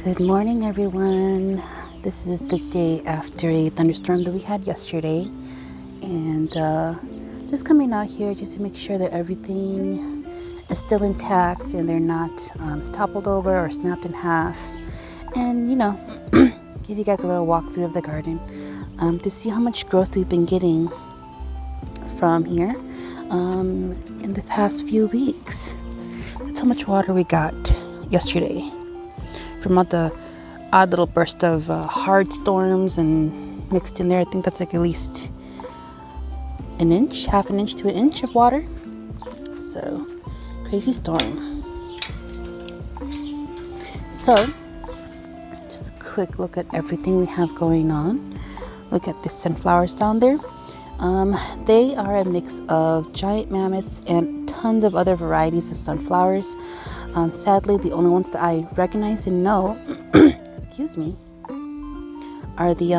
Good morning, everyone. This is the day after a thunderstorm that we had yesterday, and just coming out here just to make sure that everything is still intact and they're not toppled over or snapped in half, and give you guys a little walkthrough of the garden to see how much growth we've been getting from here in the past few weeks. That's how much water we got yesterday from all the odd little burst of hard storms, and mixed in there, I think that's like at least an inch, half an inch to an inch of water. So crazy storm. So just a quick look at everything we have going on. Look at the sunflowers down there. They are a mix of giant mammoths and tons of other varieties of sunflowers. Sadly, the only ones that I recognize and know, excuse me, are the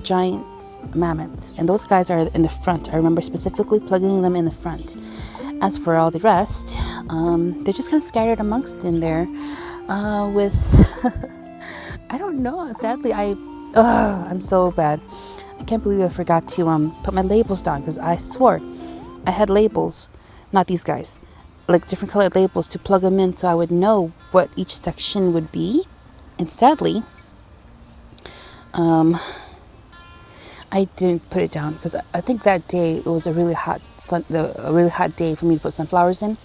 giant mammoths. And those guys are in the front. I remember specifically plugging them in the front. As for all the rest, they're just kind of scattered amongst in there with, I don't know, sadly, I'm so bad. I can't believe I forgot to put my labels down, because I swore I had labels, not these guys, like different colored labels to plug them in so I would know what each section would be. And sadly, I didn't put it down, because I think that day it was a really hot day for me to put sunflowers in,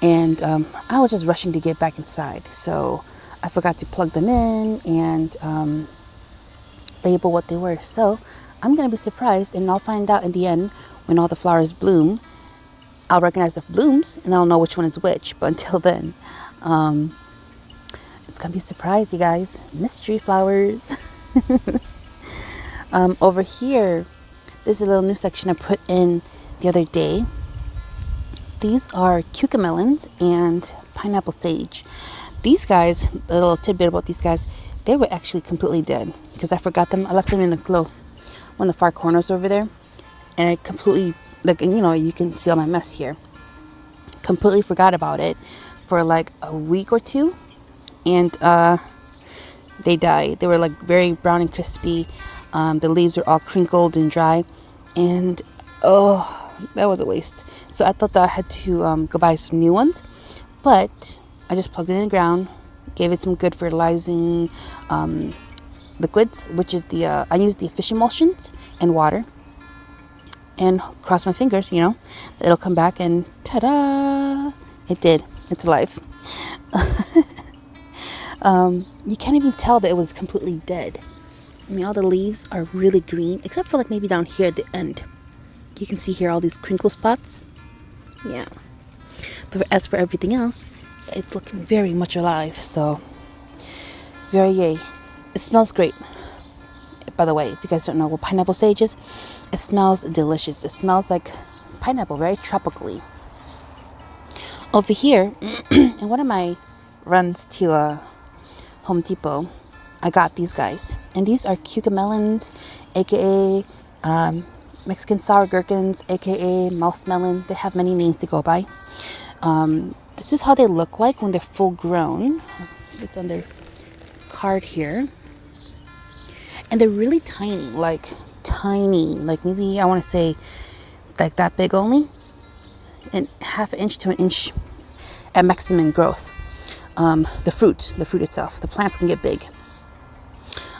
and I was just rushing to get back inside, so I forgot to plug them in and label what they were. So I'm gonna be surprised, and I'll find out in the end when all the flowers bloom. I'll recognize the blooms and I'll know which one is which, but until then, it's gonna be a surprise, you guys. Mystery flowers. Over here, this is a little new section I put in the other day. These are cucamelons and pineapple sage. These guys, a little tidbit about these guys, they were actually completely dead because I forgot them. I left them in a glow, one of the far corners over there, and I completely, you can see all my mess here. Completely forgot about it for like a week or two, and they died. They were like very brown and crispy. The leaves were all crinkled and dry, and that was a waste. So I thought that I had to go buy some new ones, but I just plugged it in the ground, gave it some good fertilizing liquids, which is I used the fish emulsions and water, and cross my fingers, that it'll come back, and ta-da! It did. It's alive. You can't even tell that it was completely dead. I mean, all the leaves are really green, except for like maybe down here at the end. You can see here all these crinkle spots. Yeah. But as for everything else, it's looking very much alive. So, very yay. It smells great. By the way, if you guys don't know what pineapple sage is, it smells delicious. It smells like pineapple, very tropically. Over here, in one of my runs to Home Depot, I got these guys. And these are cucamelons, aka Mexican sour gherkins, aka mouse melon. They have many names to go by. This is how they look like when they're full grown. It's on their card here. And they're really tiny, like maybe I want to say like that big only, and half an inch to an inch at maximum growth. The fruit itself, the plants can get big.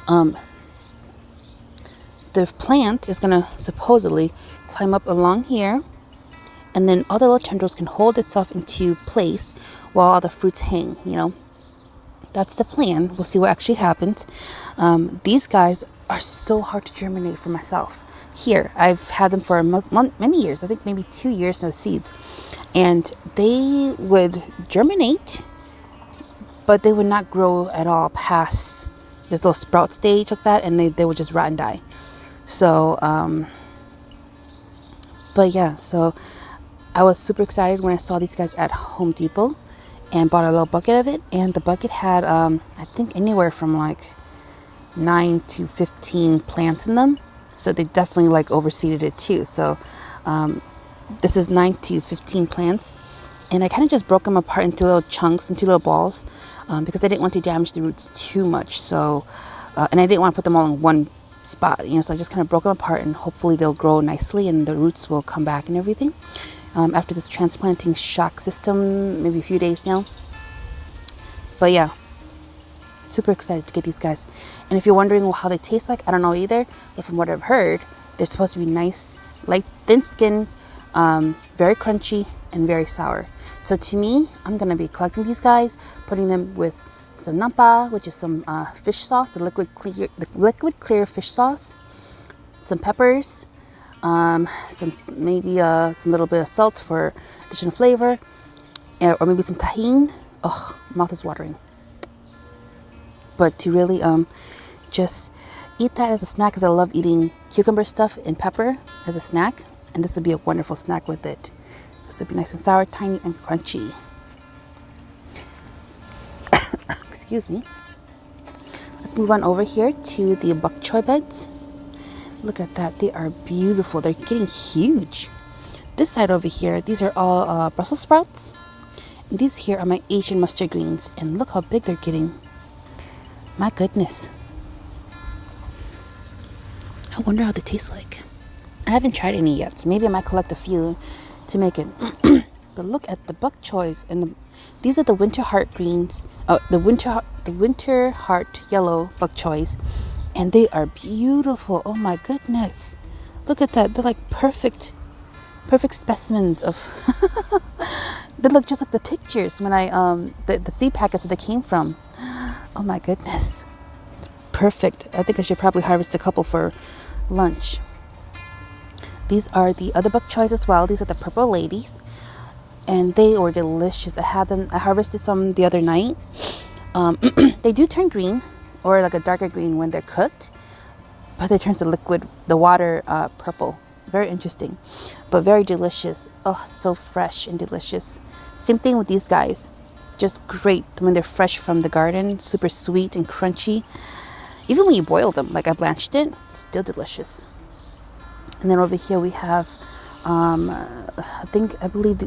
The plant is gonna supposedly climb up along here, and then all the little tendrils can hold itself into place while all the fruits hang, That's the plan. We'll see what actually happens. These guys are so hard to germinate for myself. Here, I've had them for many years. I think maybe 2 years in the seeds. And they would germinate, but they would not grow at all past this little sprout stage like that. And they would just rot and die. So, but yeah. So I was super excited when I saw these guys at Home Depot, and bought a little bucket of it, and the bucket had I think anywhere from like 9 to 15 plants in them, so they definitely like overseeded it too. So this is 9 to 15 plants, And I kind of just broke them apart into little chunks, into little balls, because I didn't want to damage the roots too much. So, and I didn't want to put them all in one spot, you know, so I just kind of broke them apart, and hopefully they'll grow nicely and the roots will come back and everything. After this transplanting shock system, maybe a few days now. But yeah, super excited to get these guys. And if you're wondering how they taste like, I don't know either, but from what I've heard, they're supposed to be nice, light, thin skin, very crunchy and very sour. So to me, I'm gonna be collecting these guys, putting them with some nampa, which is some fish sauce, the liquid clear fish sauce, some peppers, some little bit of salt for additional flavor, or maybe some tahini. Oh, mouth is watering. But to really just eat that as a snack, because I love eating cucumber stuff and pepper as a snack, and this would be a wonderful snack with it. This would be nice and sour, tiny and crunchy. Excuse me. Let's move on over here to the bok choy beds. Look at that, they are beautiful. They're getting huge. This side over here, these are all Brussels sprouts. And these here are my Asian mustard greens, and look how big they're getting. My goodness. I wonder how they taste like. I haven't tried any yet, so maybe I might collect a few to make it. But look at the bok choys, and these are the winter heart greens. The winter heart yellow bok choys, and they are beautiful. Oh my goodness, look at that. They're like perfect specimens of. They look just like the pictures when I the seed packets that they came from. Oh my goodness, perfect. I think I should probably harvest a couple for lunch. These are the other bok choys as well. These are the purple ladies, and they were delicious. I harvested some the other night. They do turn green, or like a darker green when they're cooked, but they turn the water purple. Very interesting, but very delicious. Oh, so fresh and delicious. Same thing with these guys, just great when they're fresh from the garden, super sweet and crunchy. Even when you boil them, like I blanched it, still delicious. And then over here we have, I believe,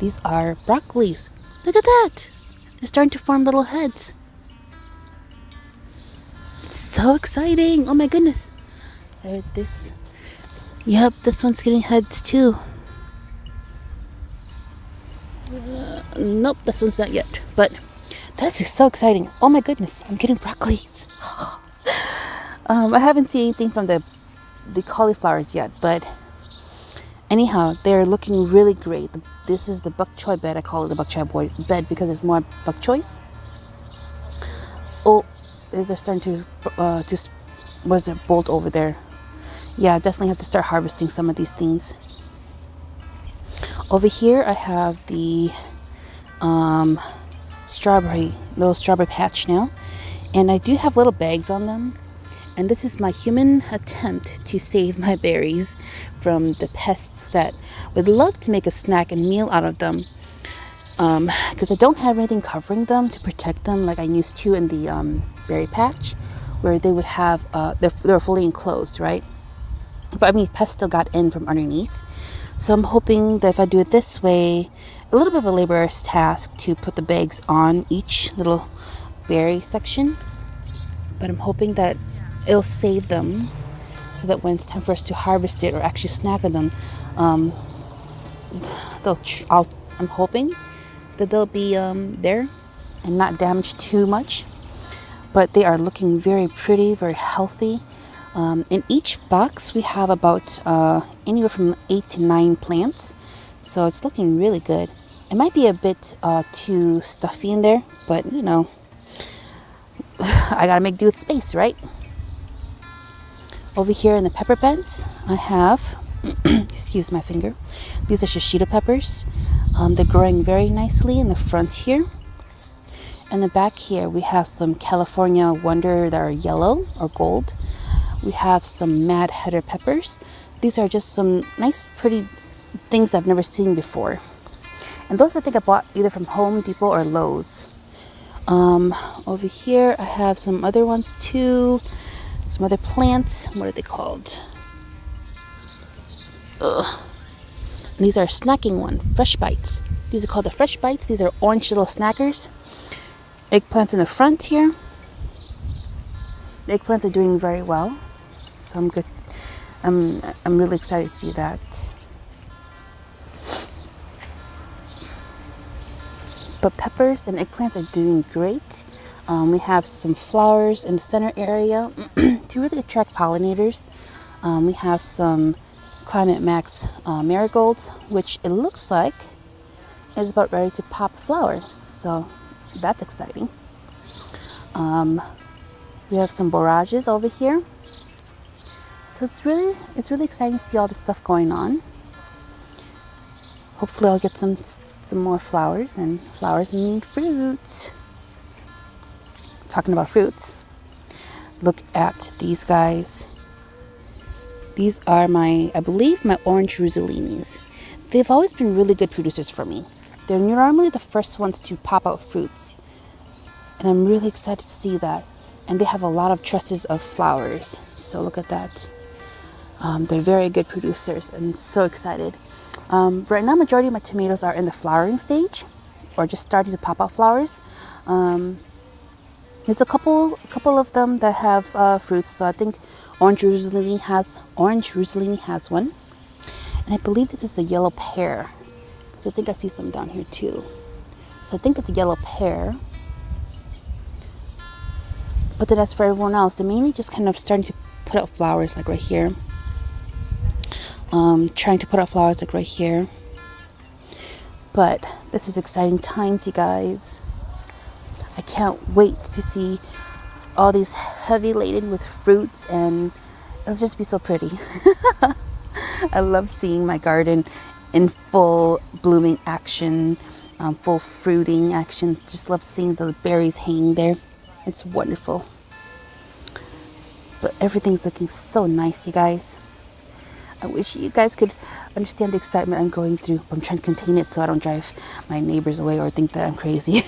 these are broccolis. Look at that. They're starting to form little heads. It's so exciting. Oh my goodness. Yep, this one's getting heads too. Nope, this one's not yet. But that is so exciting. Oh my goodness, I'm getting broccolis. I haven't seen anything from the cauliflowers yet, but anyhow, they're looking really great. This is the bok choy bed. I call it the bok choy bed because there's more bok choys. Oh, they're starting to was it bolt over there? Yeah, I definitely have to start harvesting some of these things. Over here, I have the little strawberry patch now, and I do have little bags on them. And this is my human attempt to save my berries from the pests that would love to make a snack and meal out of them. Because I don't have anything covering them to protect them like I used to in the berry patch, where they would have, they're fully enclosed, right? But I mean, pests still got in from underneath. So I'm hoping that if I do it this way, a little bit of a laborious task to put the bags on each little berry section. But I'm hoping that it'll save them so that when it's time for us to harvest it or actually snack on them, I'm hoping that they'll be there and not damaged too much. But they are looking very pretty, very healthy. In each box we have about anywhere from 8 to 9 plants, so it's looking really good. It might be a bit too stuffy in there, but you know, I gotta make do with space, right? Over here in the pepper beds, I have, excuse my finger, these are shishito peppers. They're growing very nicely in the front here. In the back here, we have some California Wonder that are yellow or gold. We have some Mad Hatter peppers. These are just some nice, pretty things I've never seen before. And those I think I bought either from Home Depot or Lowe's. Over here, I have some other ones too. Some other plants. What are they called? These are snacking one, fresh bites. These are called the fresh bites. These are orange little snackers. Eggplants in the front here. The eggplants are doing very well, so I'm good. I'm really excited to see that. But peppers and eggplants are doing great. We have some flowers in the center area to really attract pollinators. We have some Climate Max marigolds, which it looks like is about ready to pop a flower. So that's exciting. We have some borages over here. So it's really exciting to see all this stuff going on. Hopefully I'll get some more flowers, and flowers mean fruits. Talking about fruits, look at these guys. These are I believe my orange Rosellinis. They've always been really good producers for me. They're normally the first ones to pop out fruits, and I'm really excited to see that. And they have a lot of trusses of flowers, so look at that. They're very good producers, and so excited. Right now, majority of my tomatoes are in the flowering stage, or just starting to pop out flowers. There's a couple of them that have fruits. So I think orange Rossellini has one, and I believe this is the yellow pear. So I think I see some down here too. So I think it's a yellow pear. But then as for everyone else, they're mainly just kind of starting to put out flowers, like right here. Trying to put out flowers like right here. But this is exciting times, you guys. I can't wait to see all these heavy laden with fruits, and it'll just be so pretty. I love seeing my garden in full blooming action, full fruiting action. Just love seeing the berries hanging there. It's wonderful. But everything's looking so nice, you guys. I wish you guys could understand the excitement I'm going through. I'm trying to contain it so I don't drive my neighbors away or think that I'm crazy.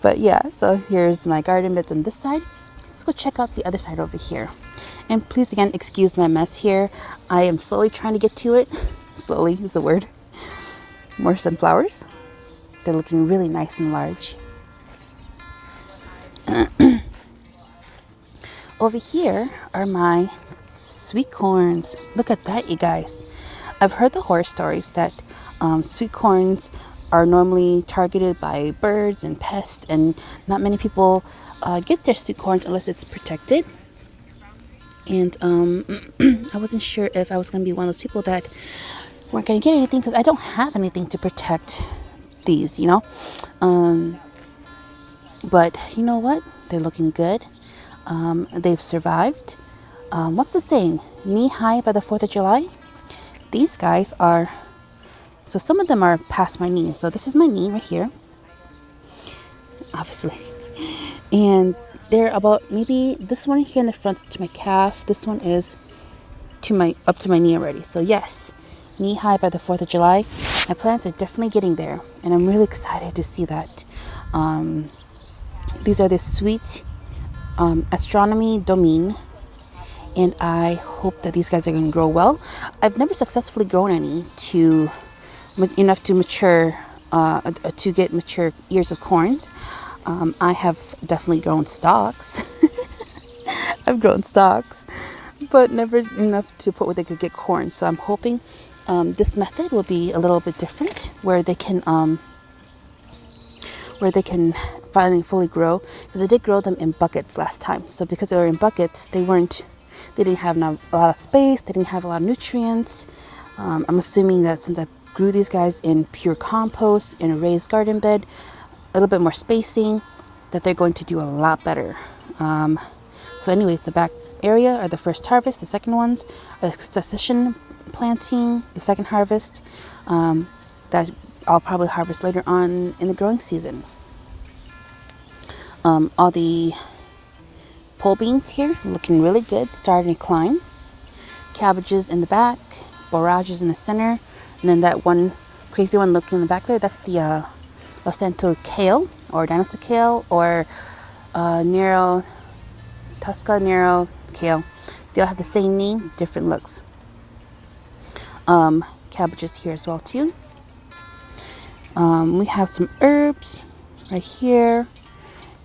But yeah, so here's my garden beds on this side. Let's go check out the other side over here. And please again, excuse my mess here. I am slowly trying to get to it. Slowly is the word. More sunflowers. They're looking really nice and large. Over here are my sweet corns. Look at that, you guys. I've heard the horror stories that sweet corns are normally targeted by birds and pests, and not many people get their sweet corns unless it's protected. And I wasn't sure if I was going to be one of those people that weren't going to get anything, because I don't have anything to protect these, you know. But you know what? They're looking good. They've survived. What's the saying? Knee high by the 4th of July? These guys are, so some of them are past my knee. So this is my knee right here, obviously. And they're about, maybe this one here in the front to my calf. This one is up to my knee already. So yes, knee high by the 4th of July. My plants are definitely getting there, and I'm really excited to see that. These are the sweet astronomy domain, and I hope that these guys are going to grow well. I've never successfully grown any enough to mature, to get mature ears of corns. I have definitely grown stalks. I've grown stalks, but never enough to put where they could get corn. So I'm hoping this method will be a little bit different, where they can finally fully grow, because I did grow them in buckets last time. So because they were in buckets, they didn't have a lot of space, they didn't have a lot of nutrients. I'm assuming that since I grew these guys in pure compost in a raised garden bed, a little bit more spacing, that they're going to do a lot better. So anyways, the back area are the first harvest. The second ones are succession planting, the second harvest, that I'll probably harvest later on in the growing season. All the pole beans here looking really good, starting to climb. Cabbages in the back, borages in the center, and then that one crazy one looking in the back there, that's the Los Santos kale, or dinosaur kale, or Tusca narrow kale. They all have the same name, different looks. Cabbages here as well too. We have some herbs right here,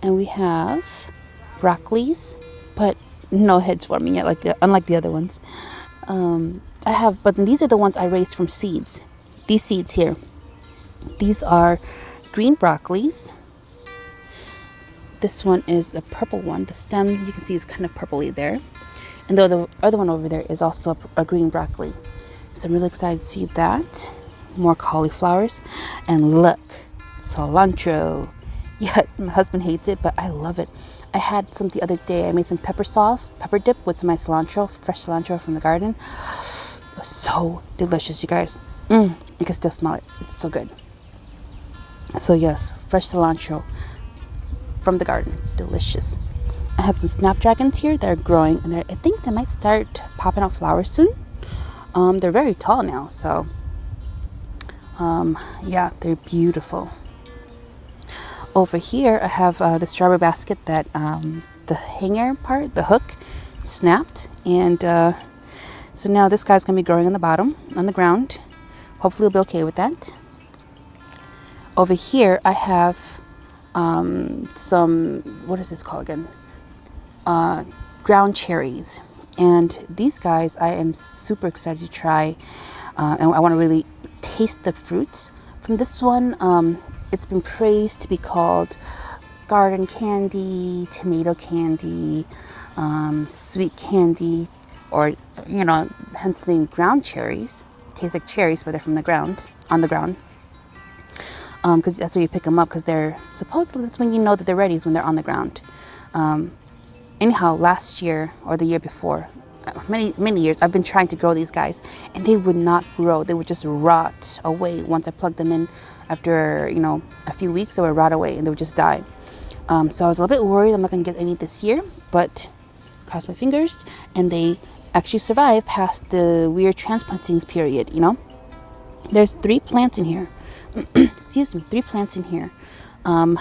and we have broccolis, but no heads forming yet, unlike the other ones. But then these are the ones I raised from seeds. These seeds here, these are green broccolis. This one is a purple one. The stem, you can see, is kind of purpley there. And the other one over there is also a green broccoli. So I'm really excited to see that. More cauliflowers. And look, cilantro. Yes, my husband hates it, but I love it. I had some the other day. I made some pepper dip with my cilantro, fresh cilantro from the garden. It was so delicious, you guys. You can still smell it. It's so good. So yes, fresh cilantro from the garden. Delicious. I have some snapdragons here that are growing, and I think they might start popping out flowers soon. They're very tall now, so yeah, they're beautiful. Over here I have the strawberry basket that the hanger part, the hook, snapped, and so now this guy's gonna be growing on the bottom, on the ground. Hopefully we'll be okay with that. Over here I have some, what is this called again? Ground cherries. And these guys I am super excited to try, and I want to really taste the fruits from this one. It's been praised to be called garden candy, tomato candy, sweet candy, or hence the name ground cherries. Taste like cherries, but they're from the ground, on the ground. Because that's where you pick them up, because they're supposedly, that's when you know that they're ready, is when they're on the ground. Anyhow, last year or the year before, many years, I've been trying to grow these guys, and they would not grow. They would just rot away once I plugged them in. After a few weeks, they would rot away and they would just die. So I was a little bit worried I'm not going to get any this year, but cross my fingers, and they actually survived past the weird transplanting period. There's 3 plants in here. Excuse me, 3 plants in here. And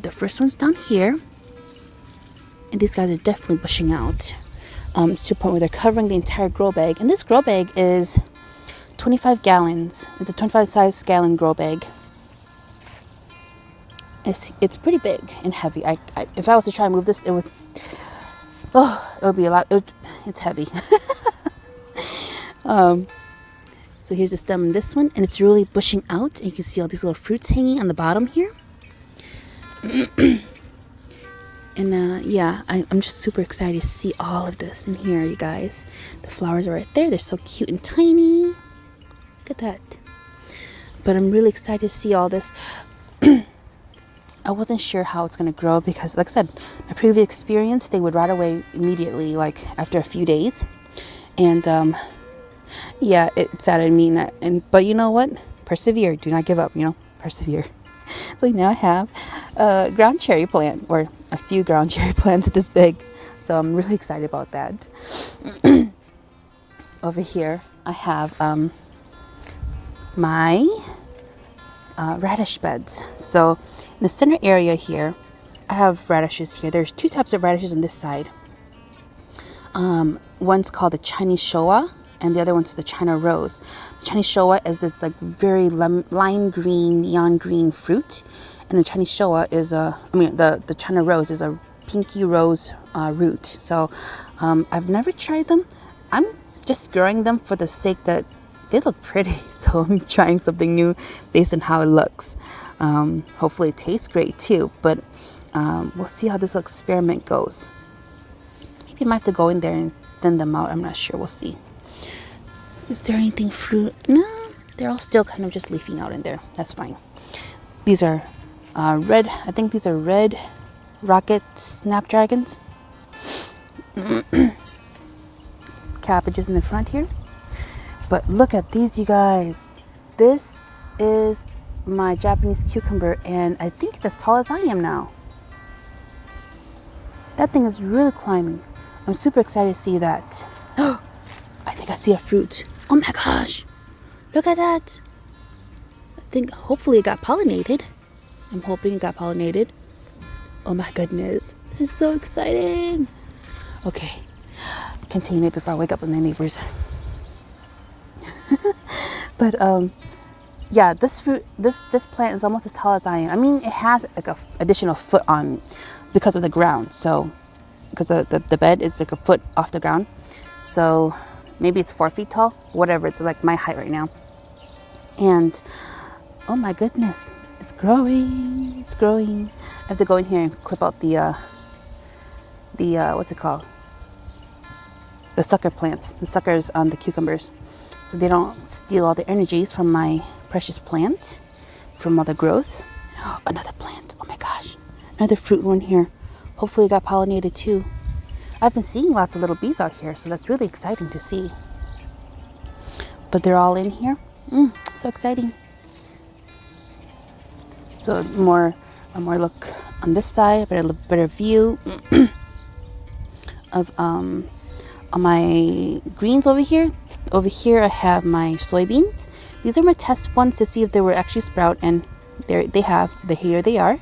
the first one's down here. And these guys are definitely bushing out to the point where they're covering the entire grow bag. And this grow bag is 25 gallons. It's a 25 size gallon grow bag. It's pretty big and heavy. If I was to try and move this, it would be a lot. It's heavy. So here's the stem in this one, and it's really bushing out. And you can see all these little fruits hanging on the bottom here. And yeah, I'm just super excited to see all of this in here, you guys. The flowers are right there. They're so cute and tiny. Look at that. But I'm really excited to see all this. I wasn't sure how it's going to grow because, like I said, my previous experience, they would rot away immediately, like after a few days. And yeah, it saddened me. But you know what? Persevere. Do not give up, persevere. So now I have a ground cherry plant, or a few ground cherry plants this big. So I'm really excited about that. Over here, I have my radish beds. So in the center area here, I have radishes here. There's 2 types of radishes on this side. One's called the Chinese Showa, and the other one's the China Rose. The Chinese Showa is this very lime green, neon green fruit, and the Chinese Showa is the China Rose is a pinky rose root. So I've never tried them. I'm just growing them for the sake that they look pretty. So I'm trying something new based on how it looks. Hopefully it tastes great too, but we'll see how this experiment goes. Maybe I might have to go in there and thin them out. I'm not sure. We'll see. Is there anything fruit? No, they're all still kind of just leafing out in there. That's fine. These are red. I think these are red rocket snapdragons. Cabbages in the front here. But look at these, you guys. This is my Japanese cucumber, and I think it's as tall as I am now. That thing is really climbing. I'm super excited to see that. I think I see a fruit. Oh my gosh. Look at that. I think hopefully it got pollinated. I'm hoping it got pollinated. Oh my goodness. This is so exciting. Okay. Contain it before I wake up with my neighbors. But yeah, this plant is almost as tall as I am. I mean, it has like a additional foot on because of the ground. So because the bed is like a foot off the ground. So maybe it's 4 feet tall, whatever. It's like my height right now. And oh my goodness, it's growing. It's growing. I have to go in here and clip out the what's it called? The sucker plants, the suckers on the cucumbers, so they don't steal all the energies from my precious plant, from all the growth. Oh, another plant. Oh my gosh, another fruit one here. Hopefully it got pollinated too. I've been seeing lots of little bees out here, so that's really exciting to see. But they're all in here. So exciting. So a more look on this side, better view of on my greens over here. Over here I have my soybeans. These are my test ones to see if they were actually sprout, and they have. So here they are.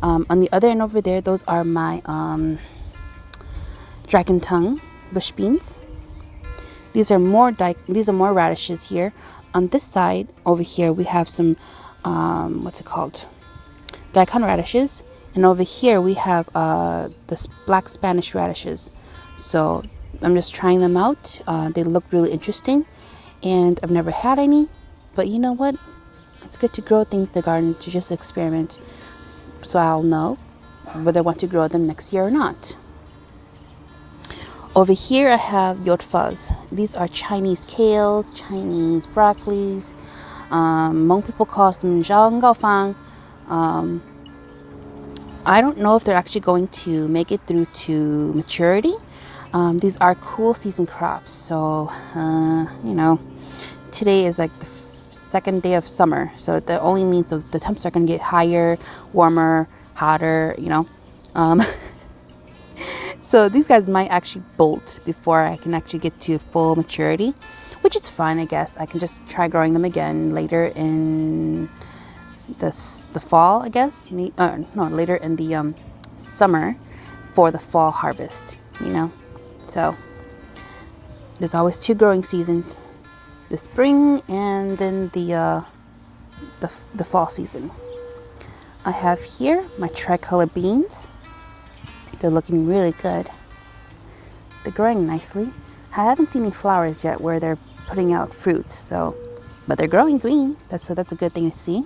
On the other end over there, those are my dragon tongue bush beans. These are more radishes here. On this side over here we have some what's it called? Daikon radishes, and over here we have this black Spanish radishes. So I'm just trying them out. They look really interesting, and I've never had any, but you know what? It's good to grow things in the garden, to just experiment, so I'll know whether I want to grow them next year or not. Over here I have yotfas. These are Chinese kales, Chinese broccolis. Hmong people call them zhanggaofang. I don't know if they're actually going to make it through to maturity. These are cool season crops, so you know, today is like the second day of summer, so that only means the temps are going to get higher, warmer, hotter, you know. So these guys might actually bolt before I can actually get to full maturity, which is fine, I guess. I can just try growing them again later in the fall, I guess. No, later in the summer for the fall harvest, you know. So there's always 2 growing seasons: the spring and then the fall season. I have here my tricolor beans. They're looking really good. They're growing nicely. I haven't seen any flowers yet where they're putting out fruits, so, but they're growing green. That's a good thing to see.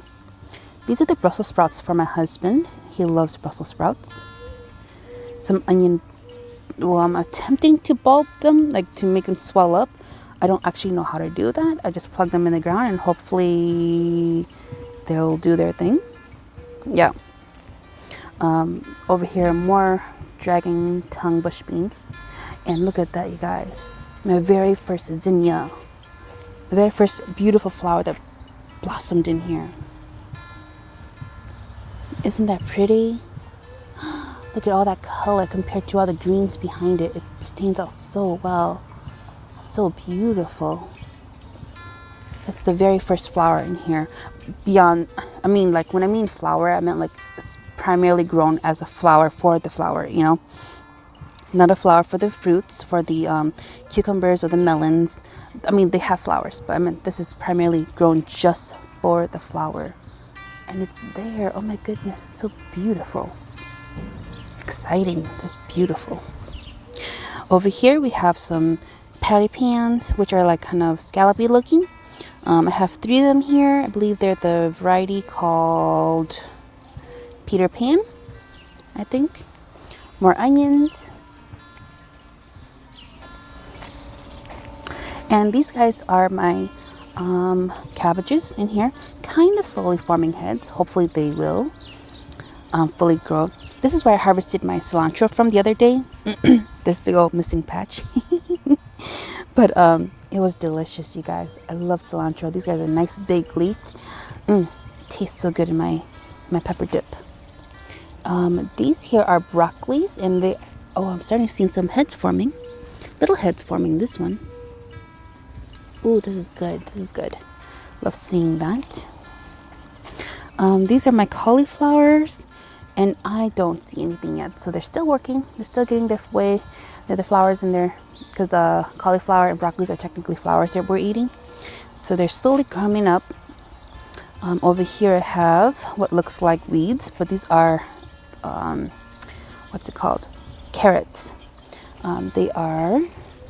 These are the Brussels sprouts for my husband. He loves Brussels sprouts. Some onion. Well, I'm attempting to bulb them, like to make them swell up. I don't actually know how to do that. I just plug them in the ground and hopefully they'll do their thing. Yeah. Over here, more dragon tongue bush beans. And look at that, you guys. My very first zinnia. The very first beautiful flower that blossomed in here. Isn't that pretty? Look at all that color compared to all the greens behind it. It stands out so well. So beautiful. That's the very first flower in here. Beyond, I mean, like when I mean flower, I meant like it's primarily grown as a flower for the flower, you know. Not a flower for the fruits, for the cucumbers or the melons. I mean, they have flowers, but I mean, this is primarily grown just for the flower. And it's there. Oh my goodness, so beautiful. Exciting, just beautiful. Over here we have some patty pans, which are like kind of scallopy looking. I have 3 of them here. I believe they're the variety called Peter Pan, I think. More onions. And these guys are my cabbages in here, kind of slowly forming heads. Hopefully they will fully grow. This is where I harvested my cilantro from the other day. This big old missing patch. But it was delicious, you guys. I love cilantro. These guys are nice, big leafed. Tastes so good in my pepper dip. These here are broccolis, and they. Oh, I'm starting to see some heads forming. Little heads forming. This one. Ooh, this is good. This is good. Love seeing that. These are my cauliflowers, and I don't see anything yet. So they're still working. They're still getting their way. They're the flowers in there, because cauliflower and broccolis are technically flowers that we're eating. So they're slowly coming up. Over here I have what looks like weeds, but these are what's it called? Carrots. They are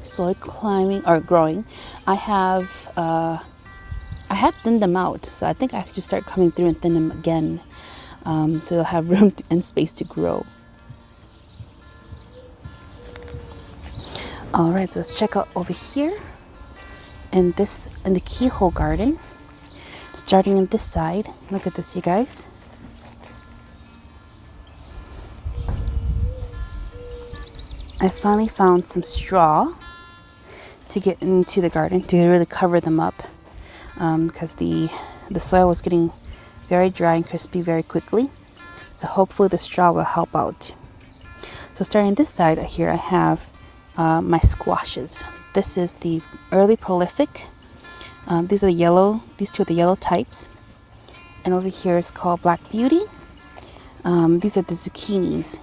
slowly climbing or growing. I have thinned them out, so I think I could just start coming through and thin them again, so they'll have room and space to grow. All right, so let's check out over here in the keyhole garden. Starting on this side, look at this, you guys. I finally found some straw to get into the garden to really cover them up, because the soil was getting very dry and crispy very quickly. So hopefully the straw will help out. So starting this side here, I have my squashes. This is the early prolific. These two are the yellow types. And over here is called Black Beauty. These are the zucchinis.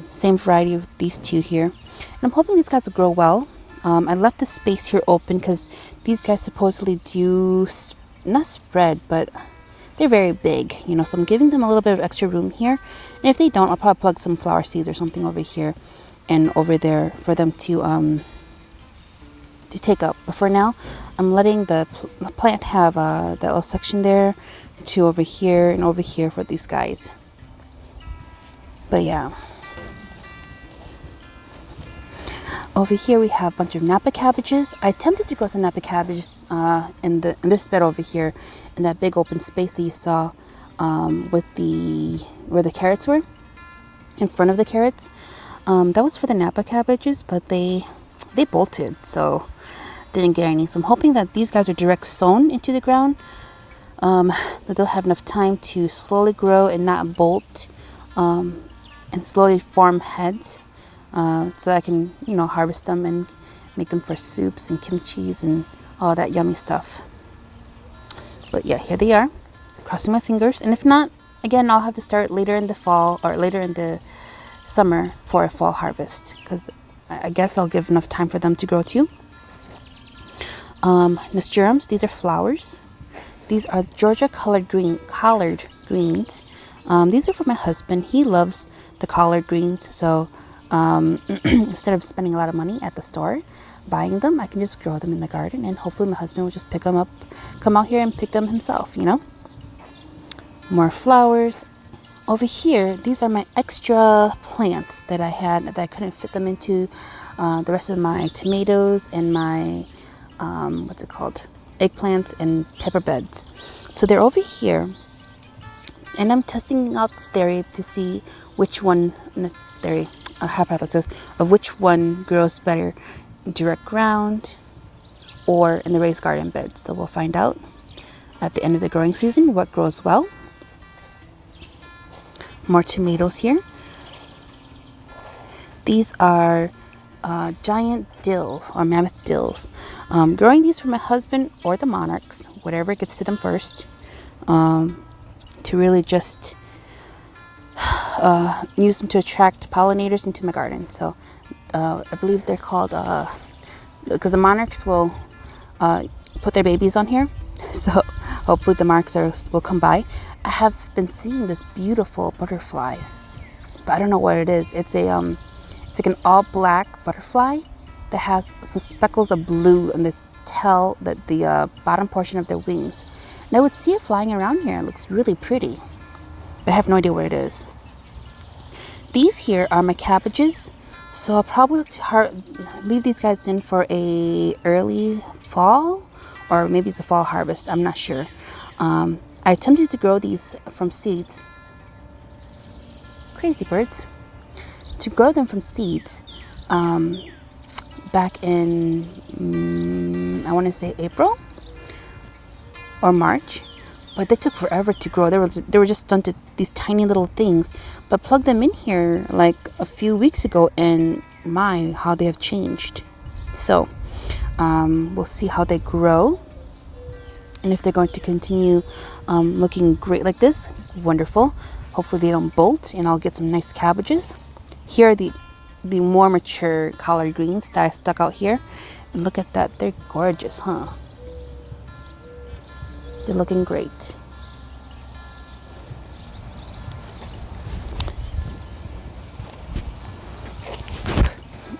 Same variety of these two here. And I'm hoping these guys will grow well. I left the space here open because these guys supposedly do not spread, but they're very big, you know, so I'm giving them a little bit of extra room here. And if they don't, I'll probably plug some flower seeds or something over here and over there for them to take up. But for now, I'm letting the plant have that little section there to over here and over here for these guys. But yeah. Over here we have a bunch of Napa cabbages. I attempted to grow some Napa cabbages in this bed over here, in that big open space that you saw where the carrots were, in front of the carrots. That was for the Napa cabbages, but they bolted, so didn't get any. So I'm hoping that these guys are direct sown into the ground, that they'll have enough time to slowly grow and not bolt, and slowly form heads. So I can, you know, harvest them and make them for soups and kimchis and all that yummy stuff. But yeah, here they are, crossing my fingers. And if not, again, I'll have to start later in the fall or later in the summer for a fall harvest, because I guess I'll give enough time for them to grow too. Nasturtiums, these are flowers. These are Georgia collard greens. These are for my husband. He loves the collard greens, so instead of spending a lot of money at the store buying them, I can just grow them in the garden, and hopefully my husband will just pick them up, come out here and pick them himself, you know. More flowers. Over here, these are my extra plants that I had that I couldn't fit them into the rest of my tomatoes and my eggplants and pepper beds. So they're over here, and I'm testing out this theory to see which one, a hypothesis of which one grows better in direct ground or in the raised garden beds. So we'll find out at the end of the growing season what grows well. More tomatoes here. These are giant dills or mammoth dills. Growing these for my husband or the monarchs, whatever gets to them first, to really just use them to attract pollinators into my garden. So I believe they're called, because the monarchs will put their babies on here, so hopefully the monarchs will come by. I have been seeing this beautiful butterfly, but I don't know what it is. It's like an all black butterfly that has some speckles of blue in the bottom portion of their wings. And I would see it flying around here. It looks really pretty, but I have no idea what it is. These here are my cabbages, so I'll probably leave these guys in for a early fall, or maybe it's a fall harvest. I'm not sure. I attempted to grow these from seeds. Crazy birds. To grow them from seeds back in, I want to say April or March, but they took forever to grow. They were just stunted, these tiny little things. But plugged them in here like a few weeks ago, and my, how they have changed. So we'll see how they grow, and if they're going to continue looking great like this. Wonderful. Hopefully they don't bolt, and I'll get some nice cabbages. Here are the more mature collard greens that I stuck out here, and look at that, they're gorgeous, huh? They're looking great.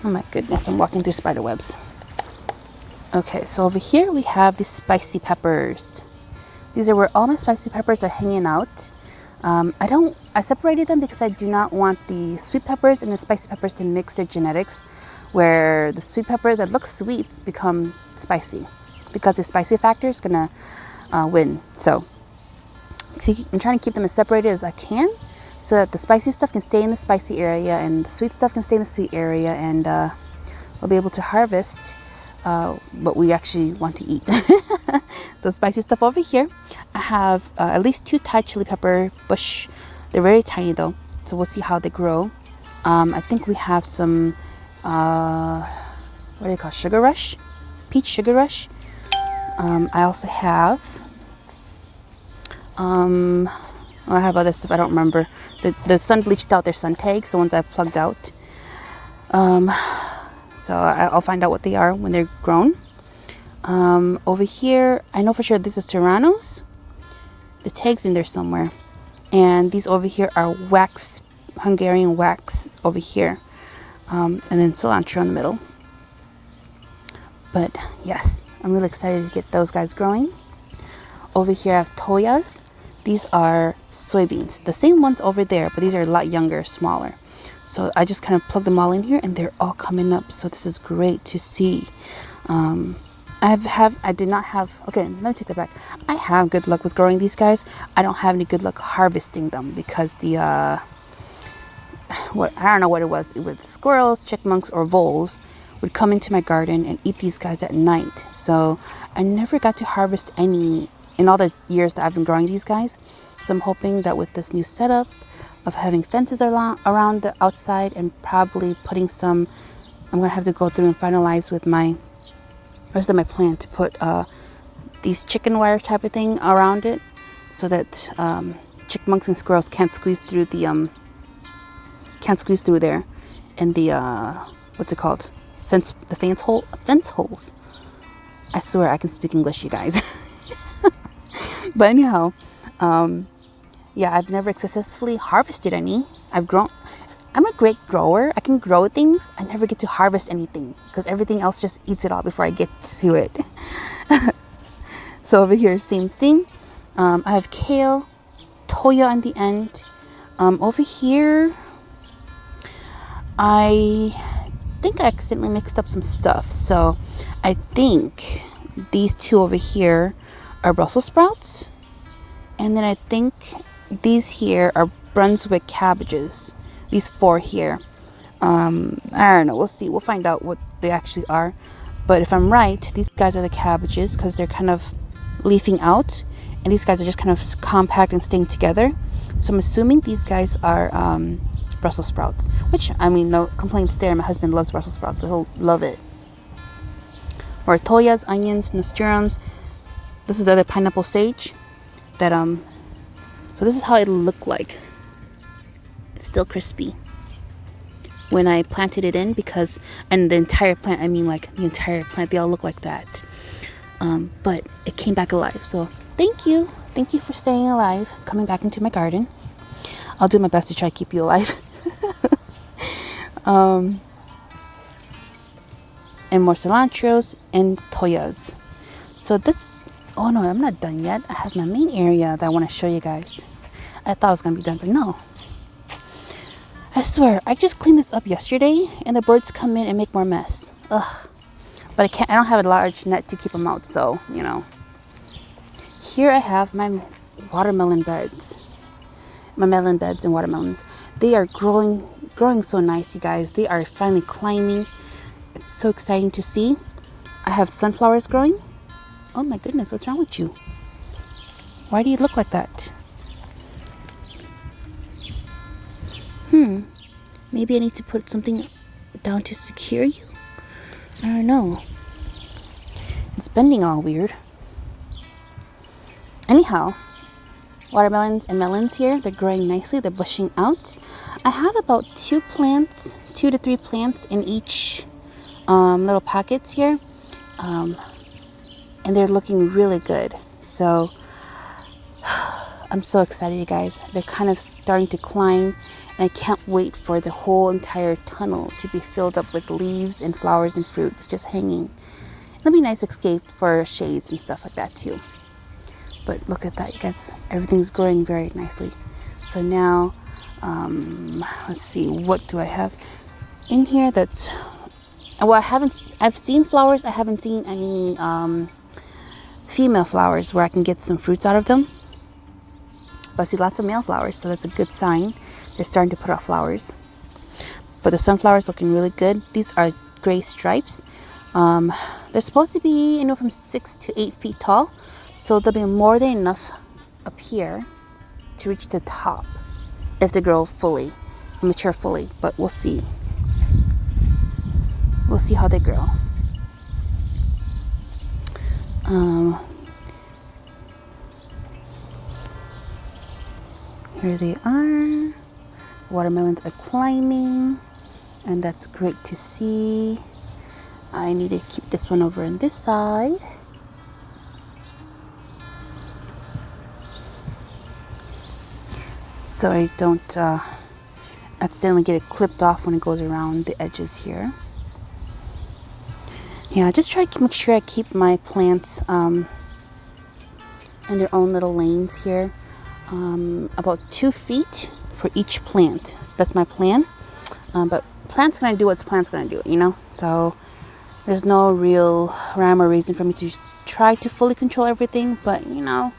Oh my goodness, I'm walking through spider webs. Okay, so over here we have the spicy peppers. These are where all my spicy peppers are hanging out. I separated them because I do not want the sweet peppers and the spicy peppers to mix their genetics, where the sweet pepper that looks sweet become spicy, because the spicy factor is gonna win. So I'm trying to keep them as separated as I can, so that the spicy stuff can stay in the spicy area and the sweet stuff can stay in the sweet area, and we'll be able to harvest what we actually want to eat. So spicy stuff over here. I have at least 2 Thai chili pepper bush. They're very tiny though, so we'll see how they grow. I think we have some what do they call, sugar rush, peach sugar rush. I also have I have other stuff I don't remember. The sun bleached out their sun tags, the ones I plugged out. So I'll find out what they are when they're grown. Over here, I know for sure this is Serranos. The tag's in there somewhere. And these over here are wax, Hungarian wax over here. And then cilantro in the middle. But yes, I'm really excited to get those guys growing. Over here I have toyas. These are soybeans. The same ones over there, but these are a lot younger, smaller. So I just kind of plug them all in here and they're all coming up. So this is great to see. I did not have, okay, let me take that back. I have good luck with growing these guys. I don't have any good luck harvesting them because the, I don't know what it was, with squirrels, chipmunks, or voles would come into my garden and eat these guys at night. So I never got to harvest any in all the years that I've been growing these guys. So I'm hoping that with this new setup of having fences around the outside and probably putting some, I'm gonna have to go through and finalize with my rest of my plan to put these chicken wire type of thing around it, so that chipmunks and squirrels can't squeeze through the there, and the what's it called, fence holes. I swear I can speak English, you guys. But anyhow, yeah, I've never successfully harvested any. I'm a great grower. I can grow things. I never get to harvest anything because everything else just eats it all before I get to it. So over here, same thing. I have kale, toya on the end. Over here, I think I accidentally mixed up some stuff. So I think these 2 over here are Brussels sprouts. And then I think these here are Brunswick cabbages. These 4 here. I don't know. We'll see. We'll find out what they actually are. But if I'm right, these guys are the cabbages because they're kind of leafing out. And these guys are just kind of compact and staying together. So I'm assuming these guys are Brussels sprouts. Which, I mean, no complaints there. My husband loves Brussels sprouts, so he'll love it. Or toyas, onions, nasturtiums. This is the other pineapple sage. That so this is how it looked like. It's still crispy when I planted it in, because, and the entire plant, I mean like the entire plant, they all look like that. But it came back alive. So thank you for staying alive, coming back into my garden. I'll do my best to try to keep you alive. And more cilantros and toyas. So this, oh no, I'm not done yet. I have my main area that I want to show you guys. I thought I was going to be done, but no. I swear, I just cleaned this up yesterday and the birds come in and make more mess. Ugh. But I don't have a large net to keep them out, so, you know. Here I have my watermelon beds. My melon beds and watermelons. They are growing so nice, you guys. They are finally climbing. It's so exciting to see. I have sunflowers growing. Oh my goodness, what's wrong with you? Why do you look like that? Maybe I need to put something down to secure you? I don't know. It's bending all weird. Anyhow, watermelons and melons here, they're growing nicely. They're bushing out. I have about 2 to 3 plants in each little pockets here. And they're looking really good. So I'm so excited, you guys. They're kind of starting to climb, and I can't wait for the whole entire tunnel to be filled up with leaves and flowers and fruits just hanging. It'll be a nice escape for shades and stuff like that too. But look at that, you guys. Everything's growing very nicely. So now, let's see, what do I have in here that's... Well, I've seen flowers. I haven't seen any female flowers where I can get some fruits out of them. But I see lots of male flowers, so that's a good sign. They're starting to put out flowers. But the sunflowers looking really good. These are gray stripes. They're supposed to be anywhere from 6 to 8 feet tall. So there'll be more than enough up here to reach the top if they grow fully, mature fully. But we'll see. We'll see how they grow. Here they are. Watermelons are climbing, and that's great to see. I need to keep this one over on this side. So I don't accidentally get it clipped off when it goes around the edges here. Yeah, just try to make sure I keep my plants in their own little lanes here. About 2 feet for each plant. So that's my plan. But plant's gonna do what's plant's gonna do, you know? So there's no real rhyme or reason for me to try to fully control everything, but you know,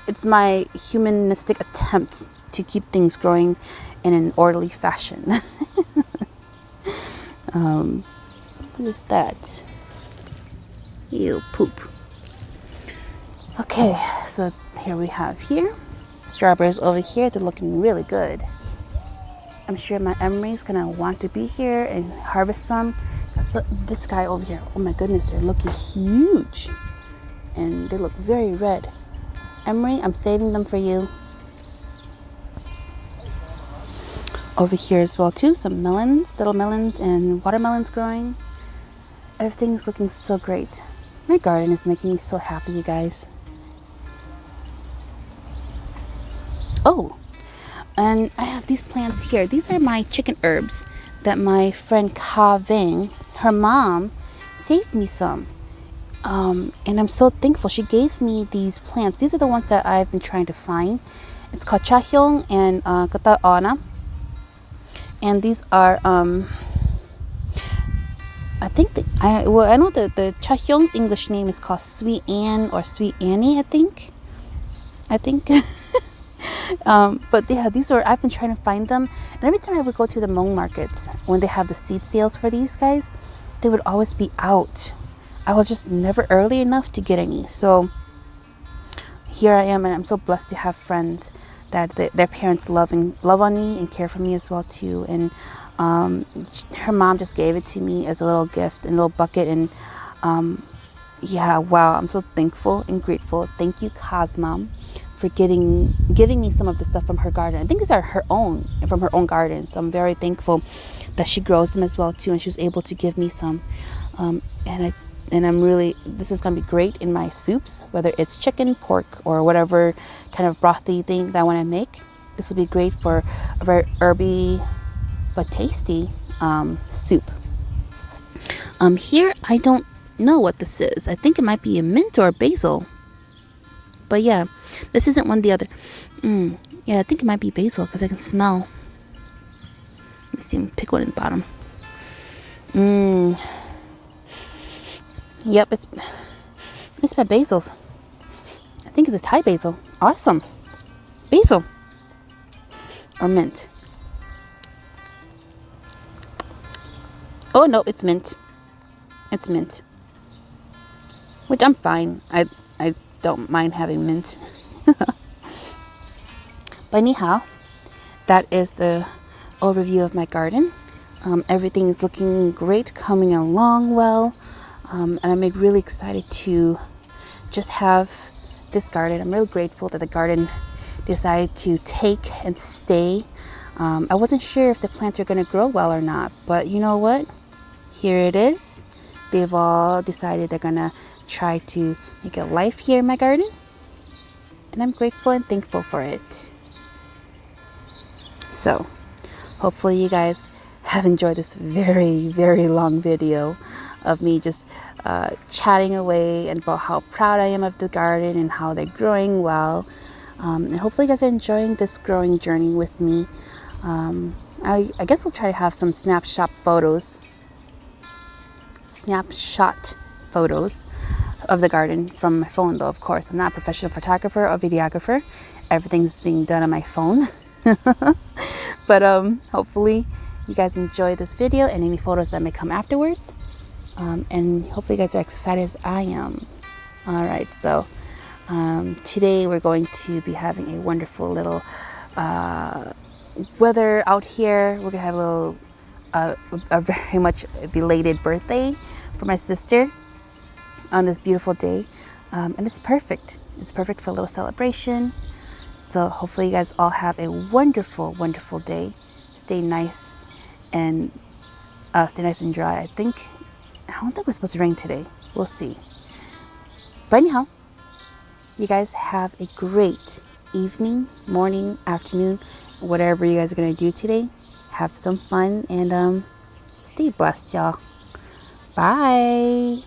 it's my humanistic attempt to keep things growing in an orderly fashion. What is that? Ew, poop. Okay, so here we have here. Strawberries over here, they're looking really good. I'm sure my Emery's gonna want to be here and harvest some. So this guy over here, oh my goodness, they're looking huge. And they look very red. Emery, I'm saving them for you. Over here as well too, some melons, little melons and watermelons growing. Everything's looking so great. My garden is making me so happy, you guys. Oh, and I have these plants here. These are my chicken herbs that my friend Ka Ving, her mom, saved me some. And I'm so thankful. She gave me these plants. These are the ones that I've been trying to find. It's called Chahyong and Kataona. And these are, I think, I know that the Chahyong's English name is called Sweet Anne or Sweet Annie, I think. But yeah, I've been trying to find them. And every time I would go to the Hmong markets, when they have the seed sales for these guys, they would always be out. I was just never early enough to get any. So here I am, and I'm so blessed to have friends that their parents love on me and care for me as well too. And her mom just gave it to me as a little gift in a little bucket. And yeah, wow, I'm so thankful and grateful. Thank you, Ka's mom, for giving me some of the stuff from her garden. I think these are from her own garden. So I'm very thankful that she grows them as well too, and she was able to give me some. And I'm really, this is going to be great in my soups, whether it's chicken, pork, or whatever kind of brothy thing that I want to make. This will be great for a very herby but tasty soup. Here, I don't know what this is. I think it might be a mint or a basil. But yeah, this isn't one or the other. Yeah, I think it might be basil because I can smell. Let me see, pick one in the bottom. Yep, it's my basils. I think it's a Thai basil. Awesome. Basil. Or mint. Oh no, it's mint. It's mint. Which I'm fine. I don't mind having mint. But anyhow, that is the overview of my garden. Everything is looking great, coming along well. And I'm really excited to just have this garden. I'm really grateful that the garden decided to take and stay. I wasn't sure if the plants are going to grow well or not, but you know what? Here it is. They've all decided they're going to try to make a life here in my garden. and I'm grateful and thankful for it. So hopefully you guys have enjoyed this very, very long video of me just chatting away and about how proud I am of the garden and how they're growing well. And hopefully you guys are enjoying this growing journey with me. I guess I'll try to have some snapshot photos of the garden from my phone, though. Of course, I'm not a professional photographer or videographer. Everything's being done on my phone. But hopefully you guys enjoy this video and any photos that may come afterwards. And hopefully you guys are excited as I am. All right, so today we're going to be having a wonderful little weather out here. We're gonna have a little a very much belated birthday for my sister on this beautiful day, and it's perfect. It's perfect for a little celebration. So hopefully you guys all have a wonderful, wonderful day. Stay nice and dry. I don't think we're supposed to rain today. We'll see. But anyhow, you guys have a great evening, morning, afternoon, whatever you guys are gonna do today. Have some fun and stay blessed, y'all. Bye.